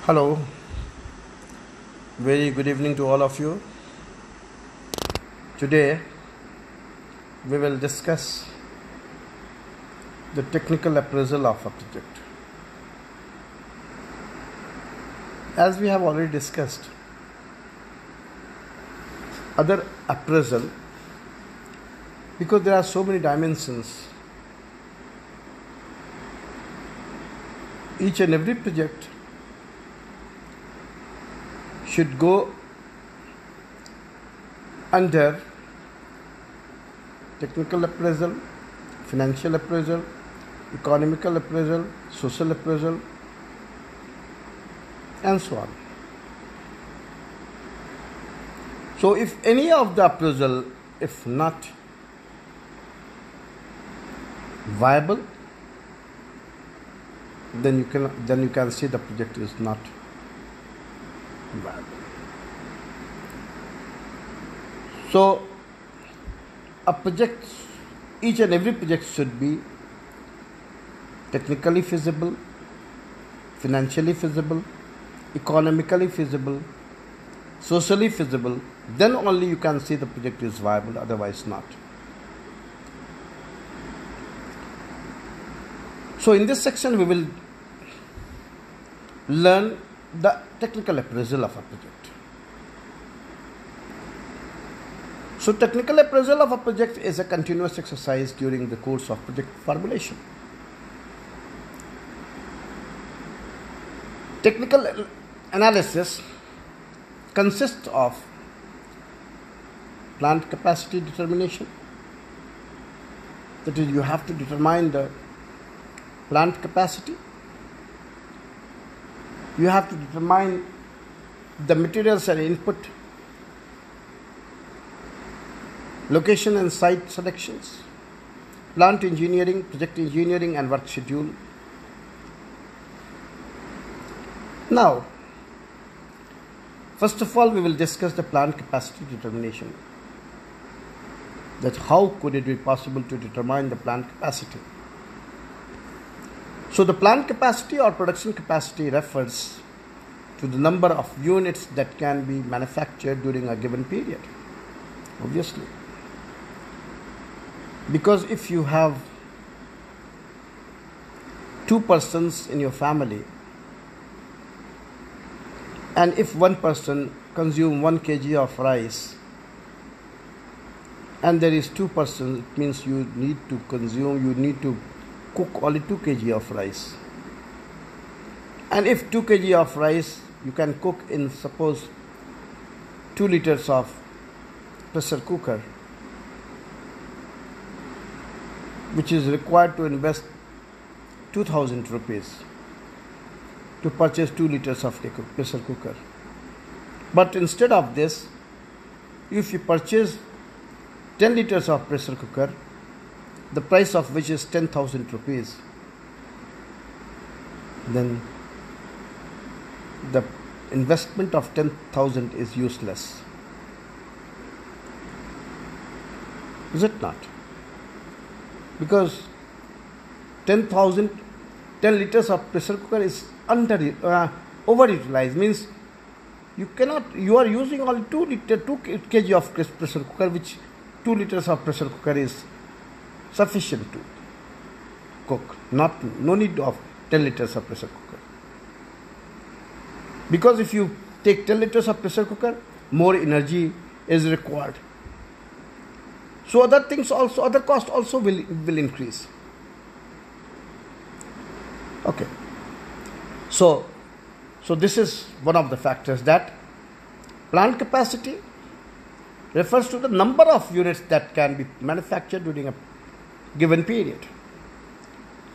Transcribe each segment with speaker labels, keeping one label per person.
Speaker 1: Hello, very good evening to all of you. Today we will discuss the technical appraisal of a project. As we have already discussed, other appraisal, because there are so many dimensions, each and every project should go under technical appraisal, financial appraisal, economical appraisal, social appraisal, and so on. So if any of the appraisal, if not viable, then you can see the project is not viable. So a project, each and every project should be technically feasible, financially feasible, economically feasible, socially feasible. Then only you can see the project is viable, otherwise not. So in this section we will learn the technical appraisal of a project. So technical appraisal of a project is a continuous exercise during the course of project formulation. Technical analysis consists of plant capacity determination. That is, you have to determine the plant capacity. You have to determine the materials and input, location and site selections, plant engineering, project engineering, and work schedule. Now, first of all, we will discuss the plant capacity determination. That how could it be possible to determine the plant capacity? So the plant capacity or production capacity refers to the number of units that can be manufactured during a given period, obviously. Because if you have two persons in your family, and if one person consumes 1 kg of rice, and there is 2 persons, it means you need to cook only 2 kg of rice. And if 2 kg of rice you can cook in, suppose, 2 liters of pressure cooker, which is required to invest 2000 rupees to purchase 2 liters of pressure cooker. But instead of this, if you purchase 10 liters of pressure cooker, the price of which is 10,000 rupees, then the investment of 10,000 is useless. Is it not? Because 10 liters of pressure cooker is overutilized, means you are using only 2 kg of pressure cooker, which 2 liters of pressure cooker is sufficient to cook. No need of 10 liters of pressure cooker. Because if you take 10 liters of pressure cooker, more energy is required. So other costs also will increase. Okay. So this is one of the factors, that plant capacity refers to the number of units that can be manufactured during a given period.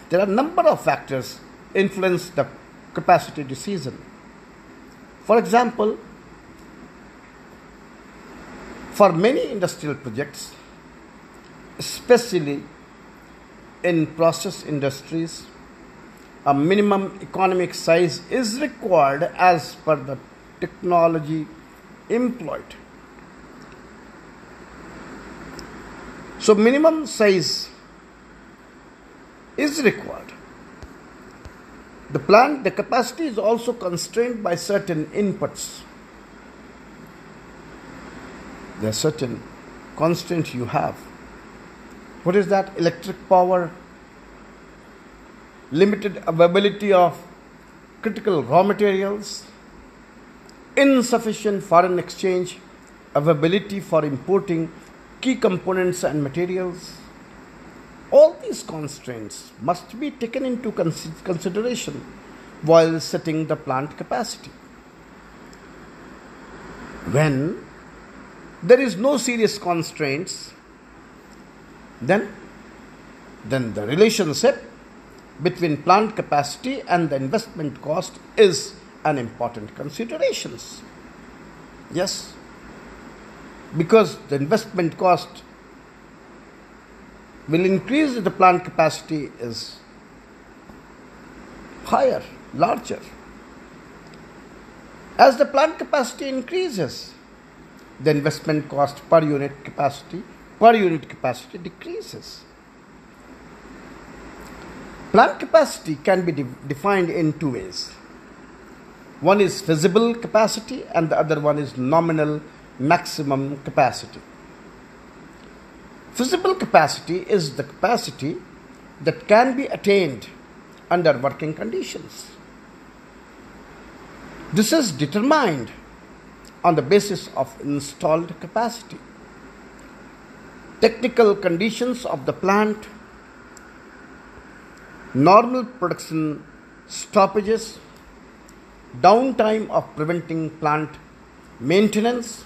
Speaker 1: There are a number of factors influence the capacity decision. For example, for many industrial projects, especially in process industries, a minimum economic size is required as per the technology employed. So minimum size is required. The capacity is also constrained by certain inputs. There are certain constraints you have. What is that? Electric power, limited availability of critical raw materials, insufficient foreign exchange, availability for importing key components and materials. All these constraints must be taken into consideration while setting the plant capacity. When there is no serious constraints, then the relationship between plant capacity and the investment cost is an important consideration. Yes, because the investment cost will increase if the plant capacity is higher, larger. As the plant capacity increases, the investment cost per unit capacity decreases. Plant capacity can be defined in two ways. One is feasible capacity and the other one is nominal maximum capacity. Feasible capacity is the capacity that can be attained under working conditions. This is determined on the basis of installed capacity, technical conditions of the plant, normal production stoppages, downtime of preventing plant maintenance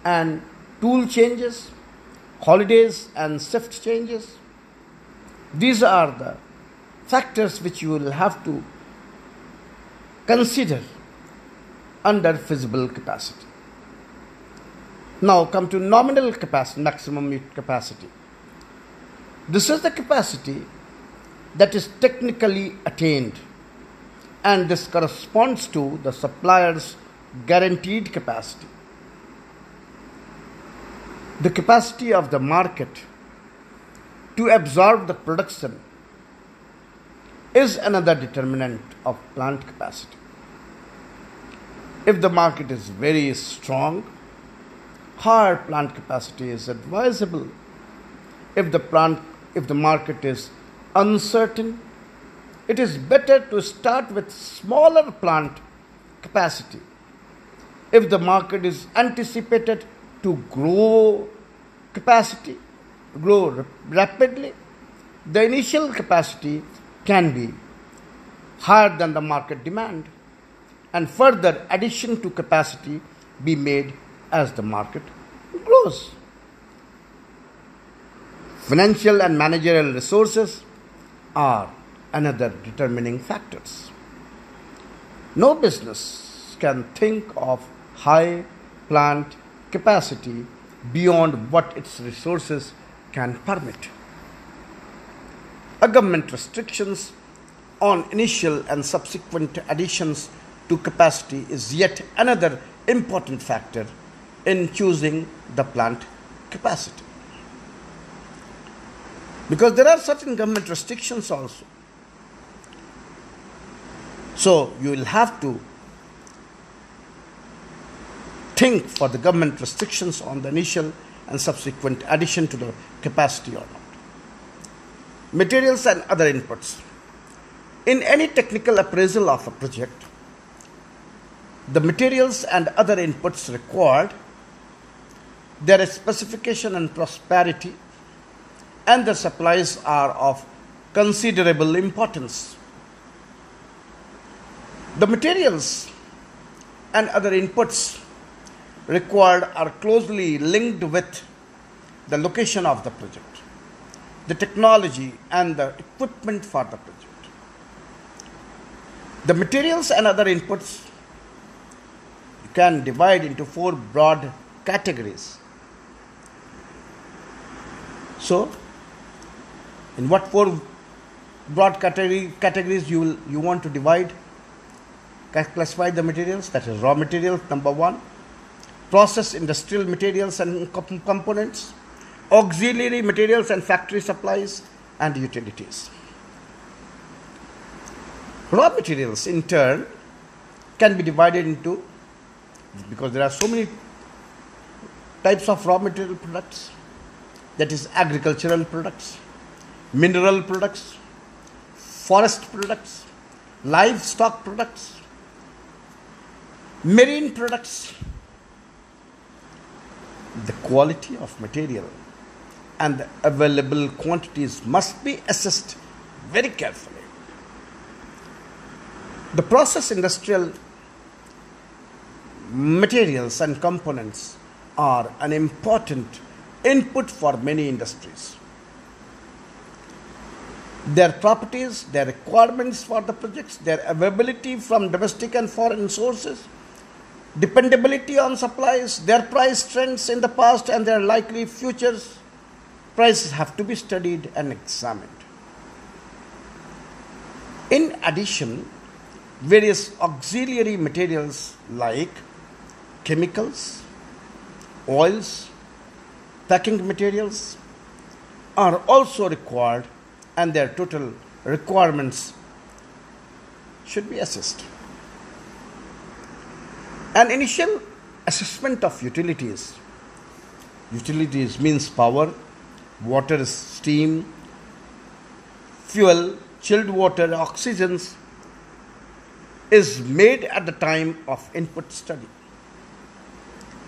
Speaker 1: and tool changes, holidays and shift changes. These are the factors which you will have to consider under feasible capacity. Now come to nominal capacity, maximum capacity. This is the capacity that is technically attained, and this corresponds to the supplier's guaranteed capacity. The capacity of the market to absorb the production is another determinant of plant capacity. If the market is very strong, higher plant capacity is advisable. If the market is uncertain, it is better to start with smaller plant capacity. If the market is anticipated to grow rapidly, the initial capacity can be higher than the market demand, and further addition to capacity be made as the market grows. Financial and managerial resources are another determining factors. No business can think of high plant capacity beyond what its resources can permit. A government restrictions on initial and subsequent additions to capacity is yet another important factor in choosing the plant capacity. Because there are certain government restrictions also. So you will have to think for the government restrictions on the initial and subsequent addition to the capacity or not. Materials and other inputs. In any technical appraisal of a project, the materials and other inputs required, their specification and prosperity, and the supplies are of considerable importance. The materials and other inputs required are closely linked with the location of the project, the technology and the equipment for the project. The materials and other inputs you can divide into four broad categories. So, in what four broad categories you want to divide, classify the materials? That is raw materials, number one, process industrial materials and components, auxiliary materials and factory supplies, and utilities. Raw materials in turn can be divided into, because there are so many types of raw material products, that is agricultural products, mineral products, forest products, livestock products, marine products. The quality of material and the available quantities must be assessed very carefully. The process industrial materials and components are an important input for many industries. Their properties, their requirements for the projects, their availability from domestic and foreign sources, dependability on supplies, their price trends in the past and their likely futures prices have to be studied and examined. In addition, various auxiliary materials like chemicals, oils, packing materials are also required, and their total requirements should be assessed. An initial assessment of utilities. Utilities means power, water, steam, fuel, chilled water, oxygens, is made at the time of input study.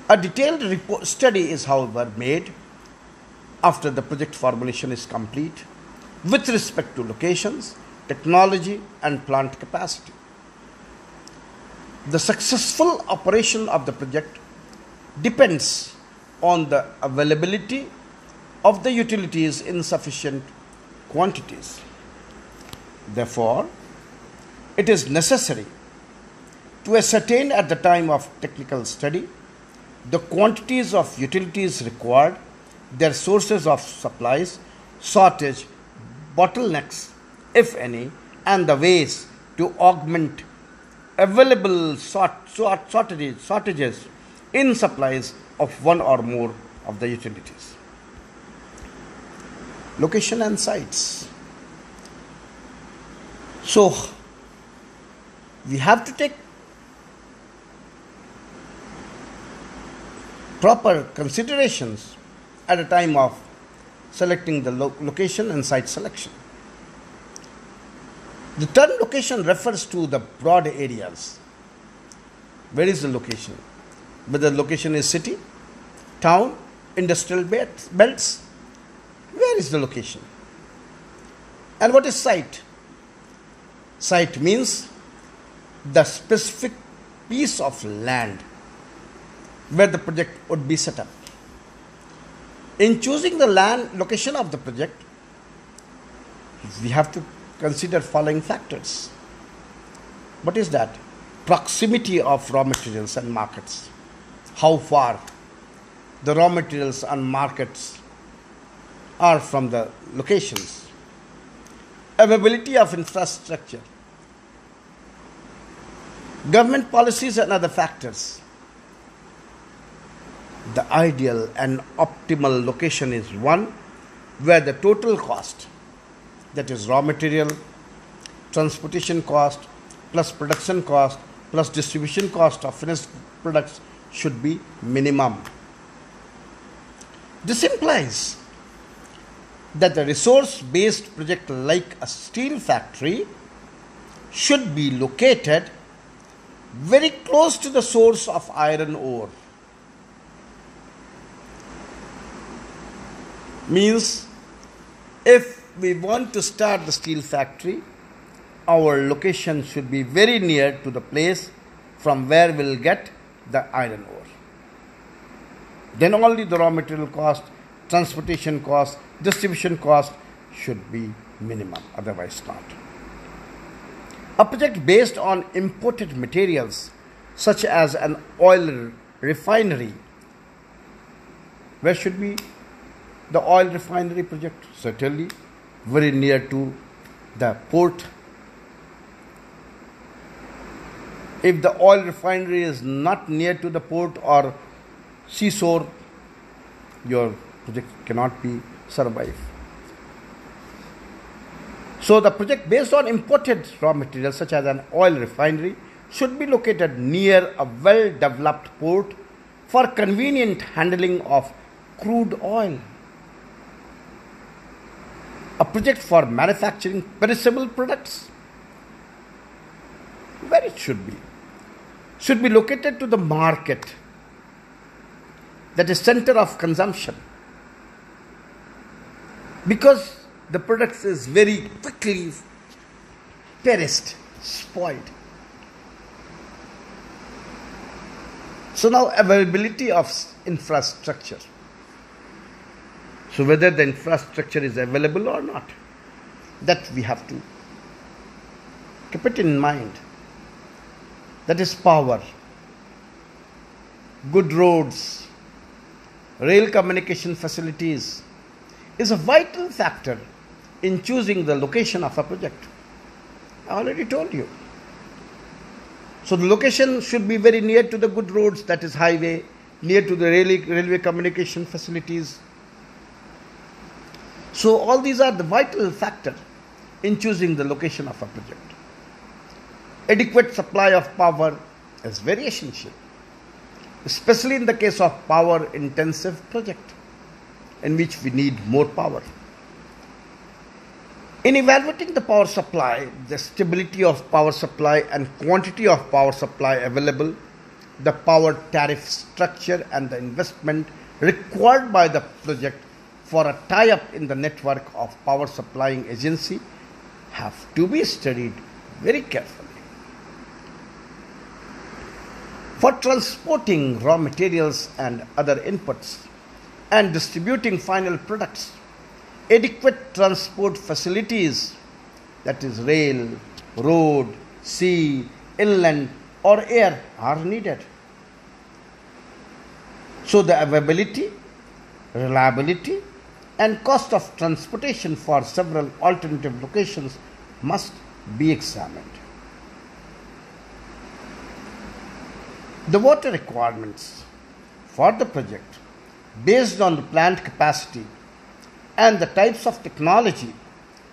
Speaker 1: A detailed study is, however, made after the project formulation is complete with respect to locations, technology, and plant capacity. The successful operation of the project depends on the availability of the utilities in sufficient quantities. Therefore, it is necessary to ascertain at the time of technical study the quantities of utilities required, their sources of supplies, shortage, bottlenecks, if any, and the ways to augment available shortages in supplies of one or more of the utilities. Location and sites. So, we have to take proper considerations at a time of selecting the location and site selection. The term location refers to the broad areas. Where is the location? Whether the location is city, town, industrial belts. Where is the location? And what is site? Site means the specific piece of land where the project would be set up. In choosing the land location of the project, we have to consider following factors. What is that? Proximity of raw materials and markets. How far the raw materials and markets are from the locations. Availability of infrastructure. Government policies and other factors. The ideal and optimal location is one where the total cost, that is raw material, transportation cost, plus production cost, plus distribution cost of finished products should be minimum. This implies that the resource-based project like a steel factory should be located very close to the source of iron ore. Means, if we want to start the steel factory, our location should be very near to the place from where we will get the iron ore. Then only the raw material cost, transportation cost, distribution cost should be minimum, otherwise not. A project based on imported materials such as an oil refinery, where should be the oil refinery project? Certainly very near to the port. If the oil refinery is not near to the port or seashore, your project cannot be survive. So the project based on imported raw materials such as an oil refinery should be located near a well-developed port for convenient handling of crude oil. A project for manufacturing perishable products, where it should be located to the market, that is center of consumption, because the product is very quickly perished, spoiled. So now availability of infrastructure. So whether the infrastructure is available or not, that we have to keep it in mind. That is power, good roads, rail communication facilities is a vital factor in choosing the location of a project. I already told you. So the location should be very near to the good roads, that is highway, near to the railway communication facilities. So all these are the vital factor in choosing the location of a project. Adequate supply of power is very essential, especially in the case of power intensive project in which we need more power. In evaluating the power supply, the stability of power supply and quantity of power supply available, the power tariff structure and the investment required by the project for a tie-up in the network of power supplying agency have to be studied very carefully. For transporting raw materials and other inputs and distributing final products, adequate transport facilities, that is rail, road, sea, inland or air, are needed. So the availability, reliability and cost of transportation for several alternative locations must be examined. The water requirements for the project based on the plant capacity and the types of technology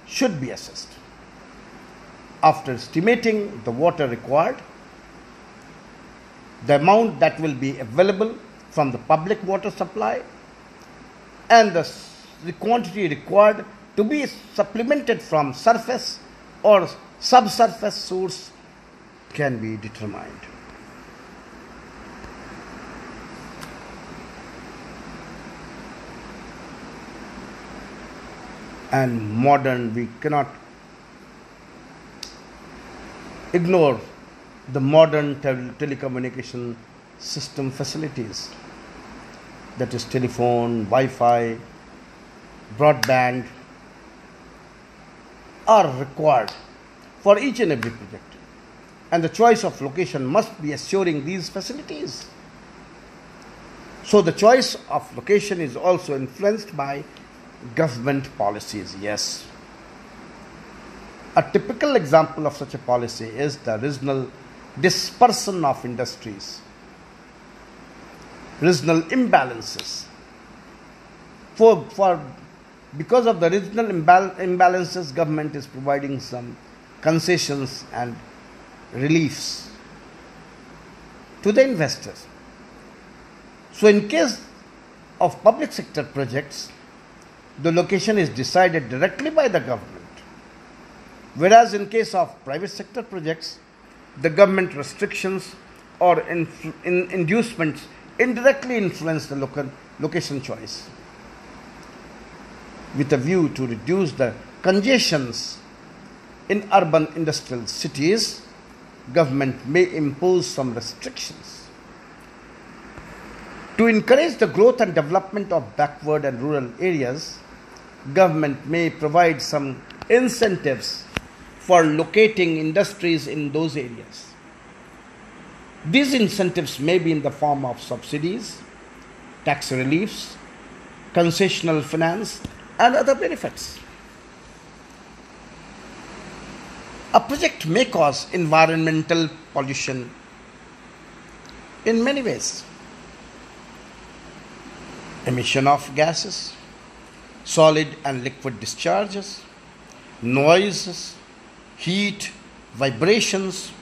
Speaker 1: should be assessed. After estimating the water required, the amount that will be available from the public water supply and the quantity required to be supplemented from surface or subsurface source can be determined. And we cannot ignore the modern telecommunication system facilities, that is telephone, Wi-Fi, broadband, are required for each and every project, and the choice of location must be assuring these facilities. So the choice of location is also influenced by government policies. Yes. A typical example of such a policy is the regional dispersion of industries, regional imbalances. Because of the regional imbalances, government is providing some concessions and reliefs to the investors. So in case of public sector projects, the location is decided directly by the government, whereas in case of private sector projects, the government restrictions or inducements indirectly influence the location choice. With a view to reduce the congestions in urban industrial cities, government may impose some restrictions. To encourage the growth and development of backward and rural areas, government may provide some incentives for locating industries in those areas. These incentives may be in the form of subsidies, tax reliefs, concessional finance, and other benefits. A project may cause environmental pollution in many ways. Emission of gases, solid and liquid discharges, noises, heat, vibrations,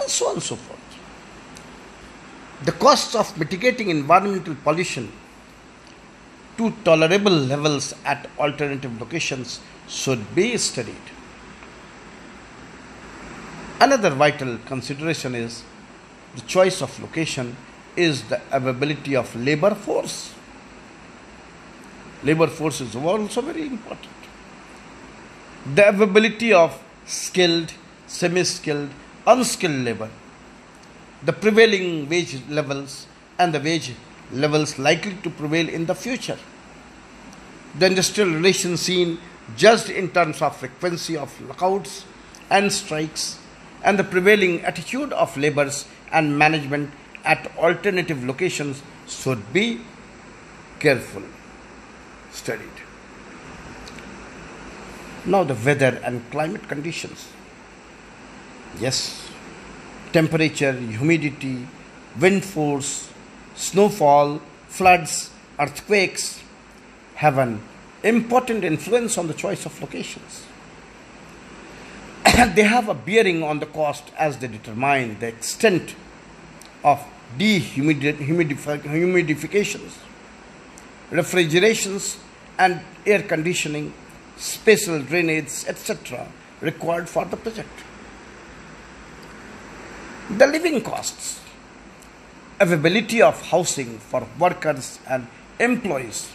Speaker 1: and so on and so forth. The costs of mitigating environmental pollution to tolerable levels at alternative locations should be studied. Another vital consideration is the choice of location is the availability of labor force. Labor force is also very important. The availability of skilled, semi-skilled, unskilled labor, the prevailing wage levels and the wage levels likely to prevail in the future, the industrial relations scene judged in terms of frequency of lockouts and strikes, and the prevailing attitude of laborers and management at alternative locations should be carefully studied. Now the weather and climate conditions. Yes, temperature, humidity, wind force, snowfall, floods, earthquakes have an important influence on the choice of locations. They have a bearing on the cost as they determine the extent of dehumidifications, refrigerations and air conditioning, spatial drainage, etc. required for the project. The living costs, availability of housing for workers and employees,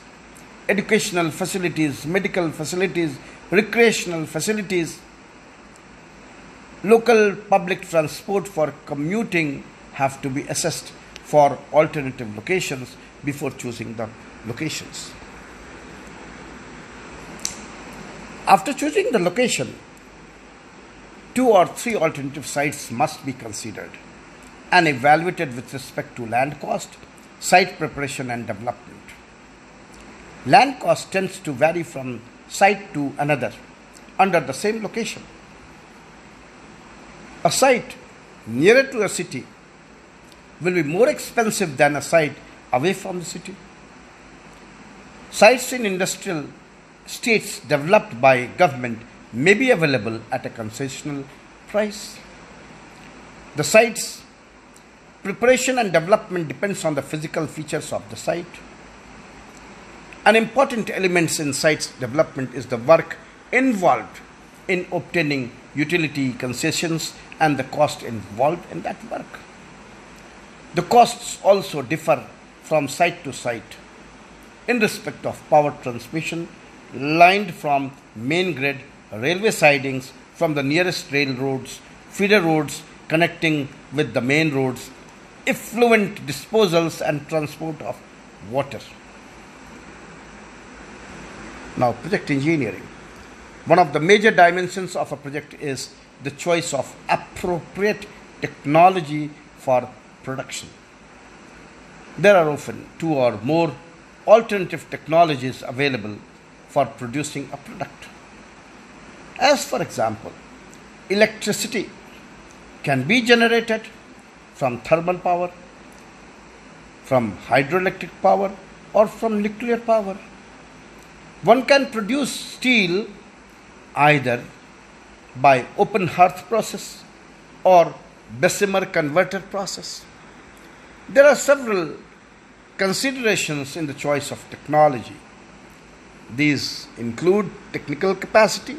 Speaker 1: educational facilities, medical facilities, recreational facilities, local public transport for commuting have to be assessed for alternative locations before choosing the locations. After choosing the location, 2 or 3 alternative sites must be considered and evaluated with respect to land cost, site preparation and development. Land cost tends to vary from site to another under the same location. A site nearer to a city will be more expensive than a site away from the city. Sites in industrial states developed by government may be available at a concessional price. The site's preparation and development depends on the physical features of the site. An important element in site's development is the work involved in obtaining utility concessions and the cost involved in that work. The costs also differ from site to site in respect of power transmission, lined from main grid, railway sidings, from the nearest railroads, feeder roads connecting with the main roads, effluent disposals and transport of water. Now, project engineering. One of the major dimensions of a project is the choice of appropriate technology for production. There are often 2 or more alternative technologies available for producing a product. As for example, electricity can be generated from thermal power, from hydroelectric power, or from nuclear power. One can produce steel either by open hearth process or Bessemer converter process. There are several considerations in the choice of technology. These include technical capacity,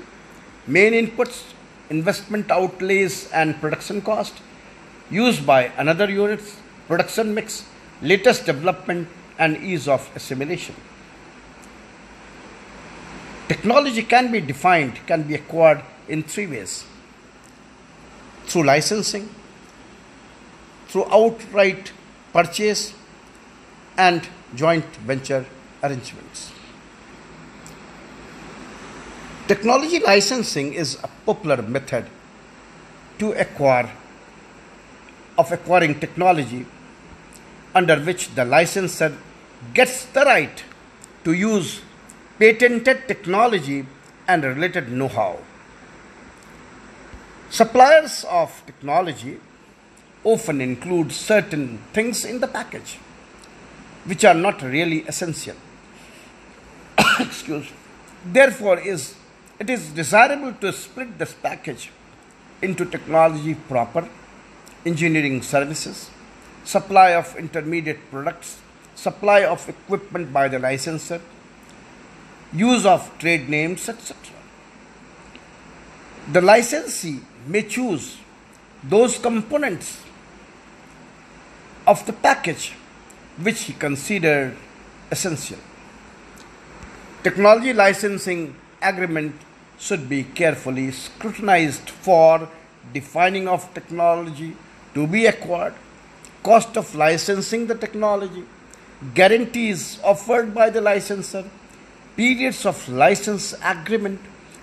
Speaker 1: main inputs, investment outlays and production cost, use by another units, production mix, latest development and ease of assimilation. Technology can be defined, can be acquired in 3 ways: through licensing, through outright purchase, and joint venture arrangements. Technology licensing is a popular method of acquiring technology under which the licensor gets the right to use patented technology and related know-how. Suppliers of technology often include certain things in the package which are not really essential. Therefore, is it is desirable to split this package into technology proper, engineering services, supply of intermediate products, supply of equipment by the licensor, use of trade names, etc. The licensee may choose those components of the package which he considered essential. Technology licensing agreement should be carefully scrutinized for defining of technology to be acquired, cost of licensing the technology, guarantees offered by the licensor, periods of license agreement,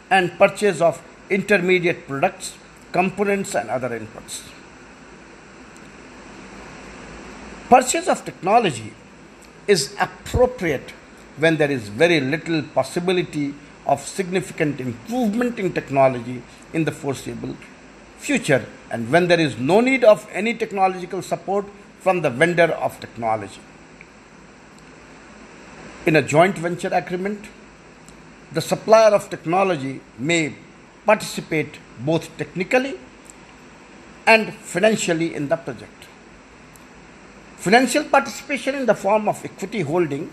Speaker 1: and purchase of intermediate products, components, and other inputs. Purchase of technology is appropriate when there is very little possibility of significant improvement in technology in the foreseeable future, and when there is no need of any technological support from the vendor of technology. In a joint venture agreement, the supplier of technology may participate both technically and financially in the project. Financial participation in the form of equity holding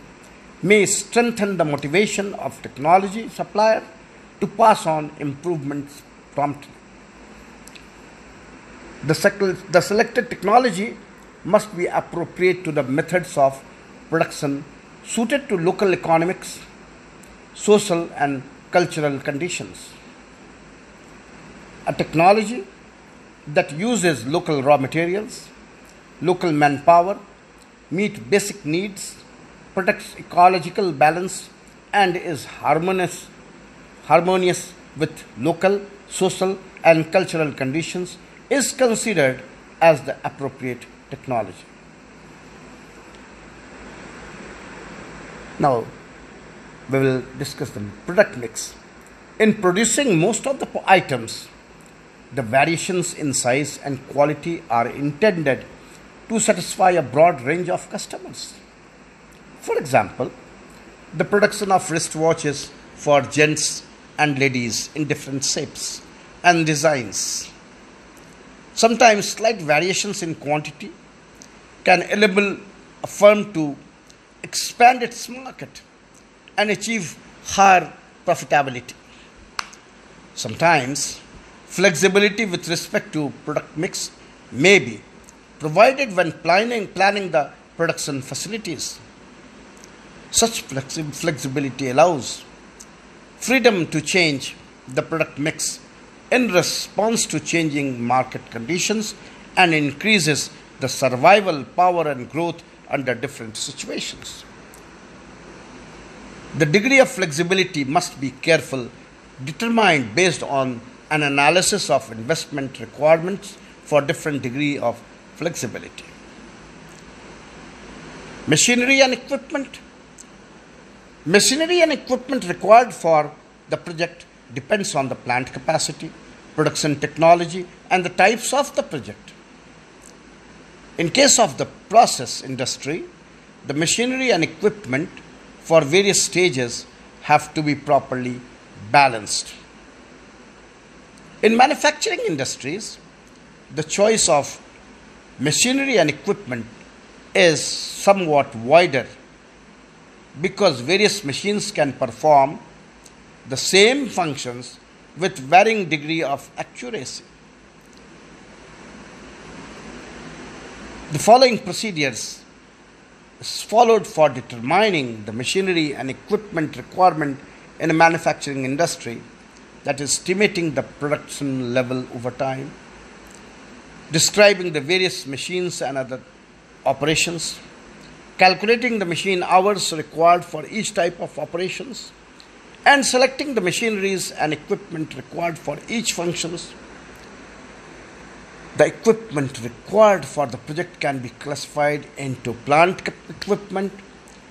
Speaker 1: may strengthen the motivation of technology supplier to pass on improvements promptly. The selected technology must be appropriate to the methods of production suited to local economics, social and cultural conditions. A technology that uses local raw materials, local manpower, meet basic needs, protects ecological balance, and is harmonious with local, social, and cultural conditions is considered as the appropriate technology. Now, we will discuss the product mix. In producing most of the items, the variations in size and quality are intended to satisfy a broad range of customers. For example, the production of wristwatches for gents and ladies in different shapes and designs. Sometimes slight variations in quantity can enable a firm to expand its market and achieve higher profitability. Sometimes flexibility with respect to product mix may be provided when planning the production facilities. Such flexibility allows freedom to change the product mix in response to changing market conditions and increases the survival power and growth under different situations. The degree of flexibility must be carefully determined based on an analysis of investment requirements for different degree of flexibility. Machinery and equipment. Machinery and equipment required for the project depends on the plant capacity, production technology, and the types of the project. In case of the process industry, the machinery and equipment for various stages have to be properly balanced. In manufacturing industries, the choice of machinery and equipment is somewhat wider because various machines can perform the same functions with varying degree of accuracy. The following procedures is followed for determining the machinery and equipment requirement in a manufacturing industry, that is estimating the production level over time, describing the various machines and other operations, calculating the machine hours required for each type of operations, and selecting the machineries and equipment required for each functions. The equipment required for the project can be classified into plant equipment,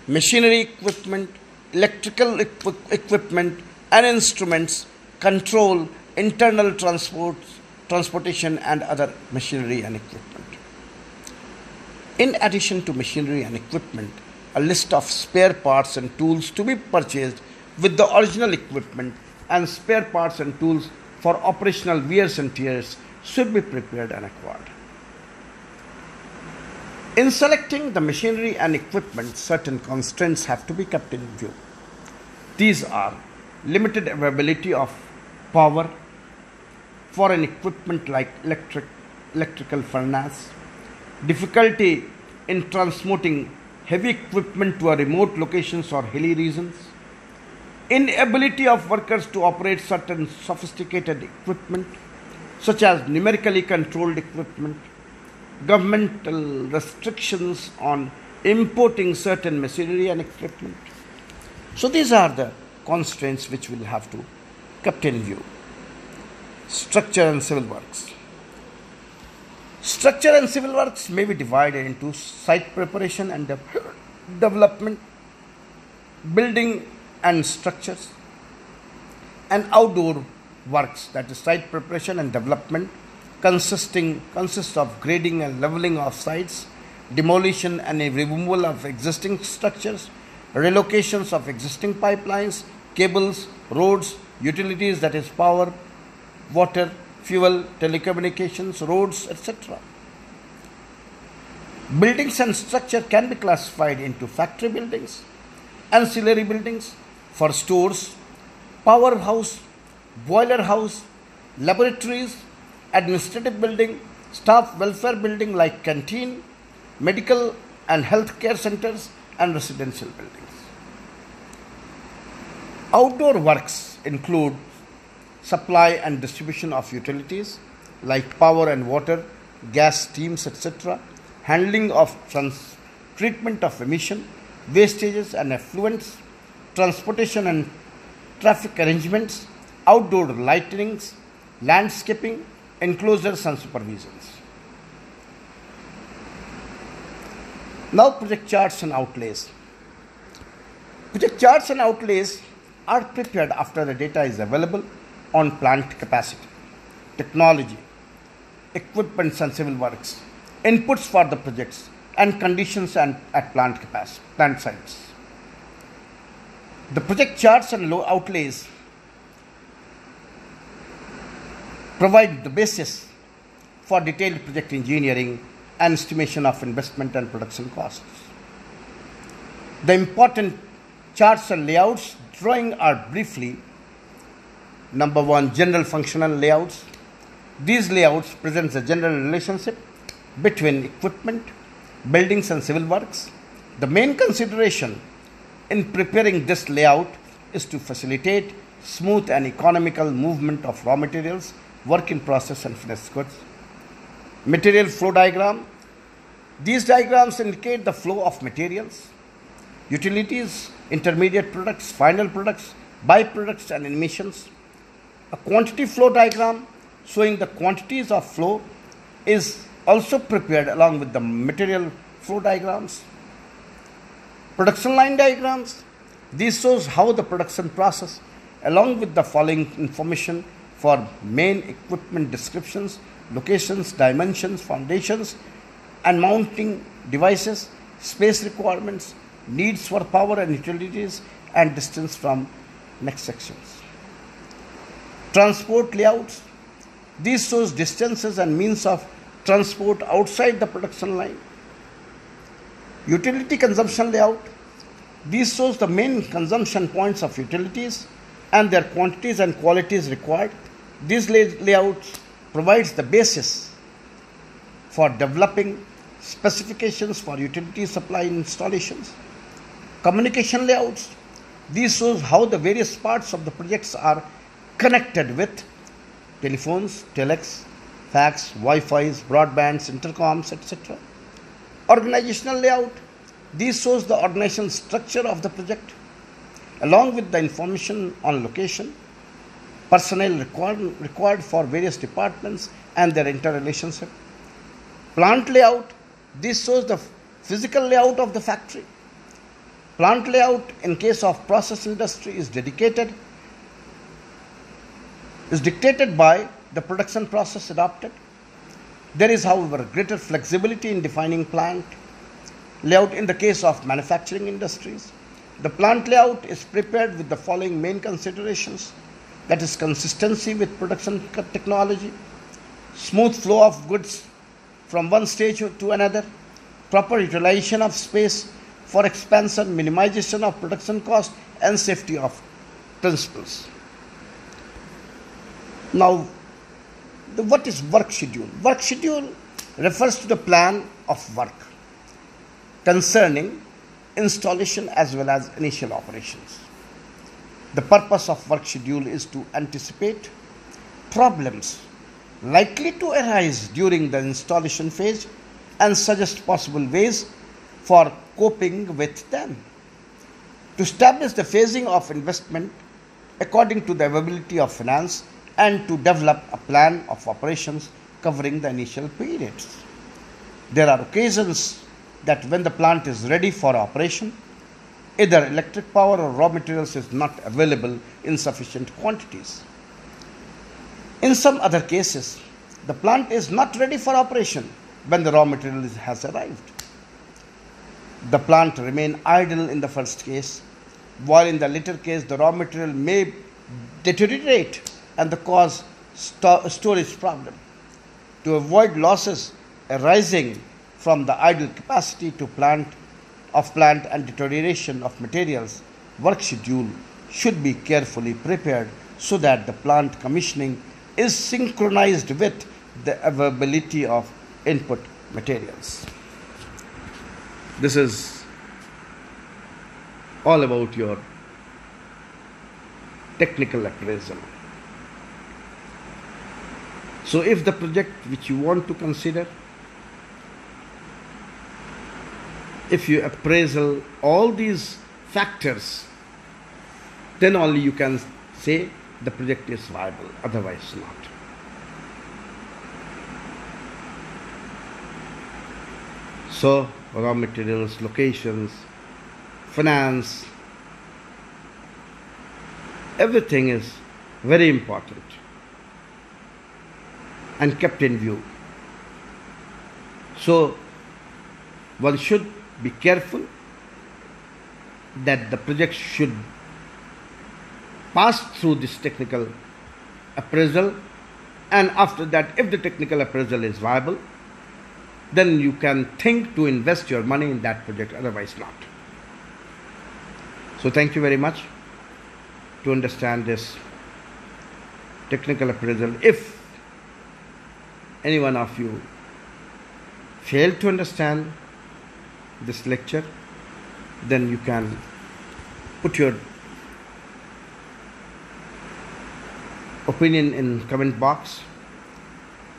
Speaker 1: machinery equipment, electrical equipment and instruments, control, internal transportation and other machinery and equipment. In addition to machinery and equipment, a list of spare parts and tools to be purchased with the original equipment and spare parts and tools for operational wears and tears should be prepared and acquired. In selecting the machinery and equipment, certain constraints have to be kept in view. These are limited availability of power for an equipment like electrical furnace, difficulty in transporting heavy equipment to a remote locations or hilly regions, inability of workers to operate certain sophisticated equipment such as numerically controlled equipment, governmental restrictions on importing certain machinery and equipment. So these are the constraints which will have to kept in view. Structure and civil works. Structure and civil works may be divided into site preparation and development, building and structures, and outdoor works, that is site preparation and development consists of grading and leveling of sites, demolition and removal of existing structures, relocations of existing pipelines, cables, roads, utilities, that is power, water, fuel, telecommunications, roads, etc. Buildings and structure can be classified into factory buildings, ancillary buildings for stores, powerhouse, boiler house, laboratories, administrative building, staff welfare building like canteen, medical and healthcare centers, and residential buildings. Outdoor works include supply and distribution of utilities like power and water, gas, steams, etc., handling of treatment of emission, wastages and effluents, transportation and traffic arrangements, outdoor lightnings, landscaping, enclosures and supervisions. Now project charts and outlays. Project charts and outlays are prepared after the data is available on plant capacity, technology, equipments and civil works, inputs for the projects, and conditions at plant sites. The project charts and outlays provide the basis for detailed project engineering and estimation of investment and production costs. The important charts and layouts drawing are briefly: number 1, general functional layouts. These layouts present a general relationship between equipment, buildings and civil works. The main consideration in preparing this layout is to facilitate smooth and economical movement of raw materials, work in process and finished goods. Material flow diagram. These diagrams indicate the flow of materials, utilities, intermediate products, final products, byproducts and emissions. A quantity flow diagram showing the quantities of flow is also prepared along with the material flow diagrams. Production line diagrams. This shows how the production process along with the following information for main equipment descriptions, locations, dimensions, foundations and mounting devices, space requirements, needs for power and utilities, and distance from next sections. Transport layouts. These shows distances and means of transport outside the production line. Utility consumption layout. These shows the main consumption points of utilities and their quantities and qualities required. These layouts provides the basis for developing specifications for utility supply installations. Communication layouts. These shows how the various parts of the projects are connected with telephones, telex, fax, Wi-Fi's, broadbands, intercoms, etc. Organizational layout. This shows the organizational structure of the project along with the information on location, personnel required for various departments and their interrelationship. Plant layout. This shows the physical layout of the factory. Plant layout in case of process industry is dictated by the production process adopted. There is, however, greater flexibility in defining plant layout in the case of manufacturing industries. The plant layout is prepared with the following main considerations: that is consistency with production technology, smooth flow of goods from one stage to another, proper utilization of space for expansion, minimization of production cost, and safety of principles. Now, what is work schedule? Work schedule refers to the plan of work concerning installation as well as initial operations. The purpose of work schedule is to anticipate problems likely to arise during the installation phase and suggest possible ways for coping with them. To establish the phasing of investment according to the availability of finance and to develop a plan of operations covering the initial periods. There are occasions that when the plant is ready for operation, either electric power or raw materials is not available in sufficient quantities. In some other cases, the plant is not ready for operation when the raw material has arrived. The plant remain idle in the first case, while in the latter case the raw material may deteriorate and the cause storage problem. To avoid losses arising from the idle capacity to plant and deterioration of materials, work schedule should be carefully prepared so that the plant commissioning is synchronized with the availability of input materials. This is all about your technical appraisal. So if the project which you want to consider, if you appraisal all these factors, then only you can say the project is viable, otherwise not. So raw materials, locations, finance, everything is very important and kept in view. So one should be careful that the project should pass through this technical appraisal, and after that, if the technical appraisal is viable, then you can think to invest your money in that project, otherwise not. So thank you very much to understand this technical appraisal. If any one of you fail to understand this lecture, then you can put your opinion in comment box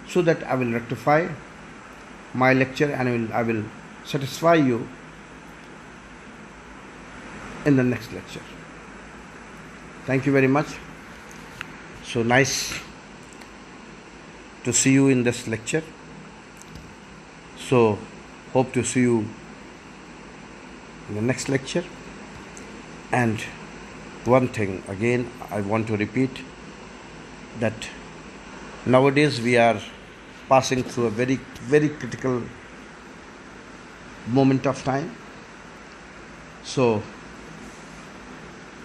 Speaker 1: so that I will rectify my lecture and I will satisfy you in the next lecture. Thank you very much. So nice to see you in this lecture. So hope to see you in the next lecture. And one thing again I want to repeat, that nowadays we are passing through a very, very critical moment of time. So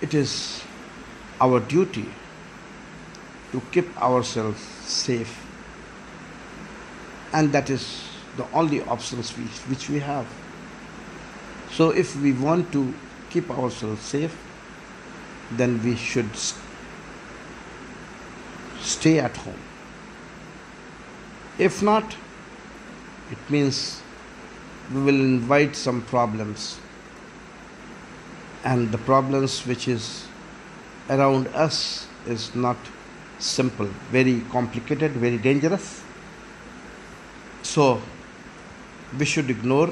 Speaker 1: it is our duty to keep ourselves safe, and that is the only options which we have. So if we want to keep ourselves safe, then we should stay at home. If not, it means we will invite some problems, and the problems which is around us is not simple, very complicated, very dangerous. So we should ignore,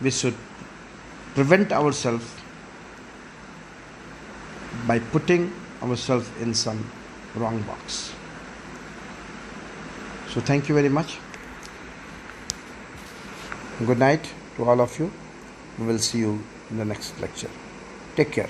Speaker 1: we should prevent ourselves by putting ourselves in some wrong box. So thank you very much. Good night to all of you. We will see you in the next lecture. Take care.